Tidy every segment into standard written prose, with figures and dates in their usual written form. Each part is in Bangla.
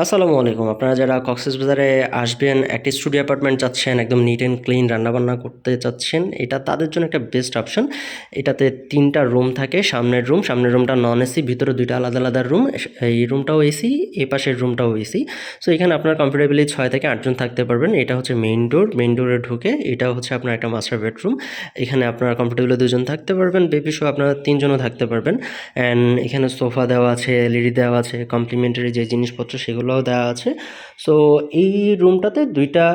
আসসালামু আলাইকুম। আপনারা যারা কক্সবাজারে আসবেন, একটি স্টুডিও অ্যাপার্টমেন্ট চাচ্ছেন, একদম নিট অ্যান্ড ক্লিন রান্নাবান্না করতে চাচ্ছেন, এটা তাদের জন্য একটা বেস্ট অপশন। এটাতে ৩টা রুম থাকে। সামনের রুমটা নন এসি, ভিতরে ২টা আলাদা আলাদা রুম। এই রুমটাও এসি, এই পাশের রুমটাও এসি। সো এখানে আপনার কমফোর্টেবলি ৬ থেকে ৮ জন থাকতে পারবেন। এটা হচ্ছে মেইন ডোরে ঢুকে এটা হচ্ছে আপনার একটা মাস্টার বেডরুম। এখানে আপনারা কমফোর্টেবলি ২ জন থাকতে পারবেন, বেবি সহ আপনারা ৩ জনও থাকতে পারবেন। অ্যান্ড এখানে সোফা দেওয়া আছে, এলইডি দেওয়া আছে, কমপ্লিমেন্টারি যে জিনিসপত্র সেগুলোও দেওয়া আছে। সো এই রুমটাতে দুইটা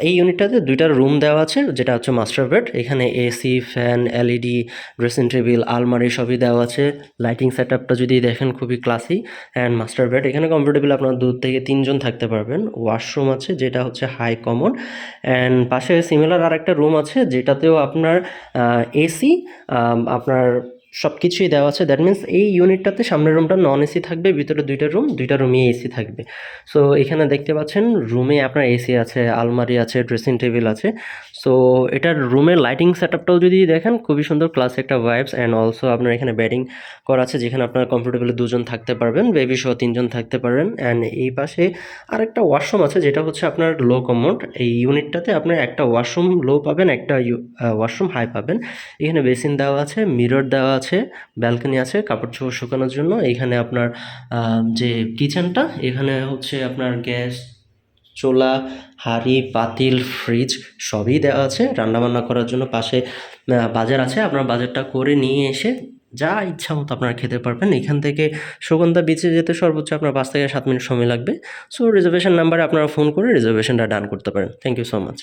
এই ইউনিটটাতে ২টা রুম দেওয়া আছে, যেটা হচ্ছে মাস্টার বেড। এখানে AC, fan, LED, dressing table, আলমারি সবই দেওয়া আছে। লাইটিং সেটআপটা যদি দেখেন খুবই ক্লাসি। অ্যান্ড মাস্টার বেড এখানে কমফোর্টেবল আপনার ২ থেকে ৩ জন থাকতে পারবেন। ওয়াশরুম আছে যেটা হচ্ছে হাই কমন। অ্যান্ড পাশে সিমিলার আরেকটা রুম আছে যেটাতেও আপনার এসি, আপনার সব কিছুই দেওয়া আছে। দ্যাট মিন্স এই ইউনিটটাতে সামনের রুমটা নন এসি থাকবে, ভিতরে ২টা রুম, ২টা রুমই এসি থাকবে। সো এখানে দেখতে পাচ্ছেন রুমে আপনার এসি আছে, আলমারি আছে, ড্রেসিং টেবিল আছে। সো এটার রুমের লাইটিং সেটআপটাও যদি দেখেন খুবই সুন্দর, ক্লাস একটা ভাইবস। অ্যান্ড অলসো আপনার এখানে বেডিং করা আছে যেখানে আপনার কমফোর্টেবলি ২ জন থাকতে পারবেন, বেবি সহ ৩ জন থাকতে পারবেন। অ্যান্ড এই পাশে আরেকটা ওয়াশরুম আছে যেটা হচ্ছে আপনার লো কমোড। এই ইউনিটটাতে আপনার একটা ওয়াশরুম লো পাবেন, একটা ওয়াশরুম হাই পাবেন। এখানে বেসিন দেওয়া আছে, মিরর দেওয়া আছে, ব্যালকনি আছে কাপড় চোপড় শুকানোর জন্য। এখানে আপনার যে কিচেনটা, এখানে হচ্ছে আপনার গ্যাস চুলা, হাঁড়ি, পাতিল, ফ্রিজ সবই দেওয়া আছে রান্নাবান্না করার জন্য। পাশে বাজার আছে, আপনার বাজারটা করে নিয়ে এসে যা ইচ্ছা মতো আপনারা খেতে পারবেন। এখান থেকে সুগন্ধা বিচে যেতে সর্বোচ্চ আপনার ৫ থেকে ৭ মিনিট সময় লাগবে। সো রিজার্ভেশন নাম্বারে আপনারা ফোন করে রিজার্ভেশনটা ডান করতে পারেন। Thank you so much.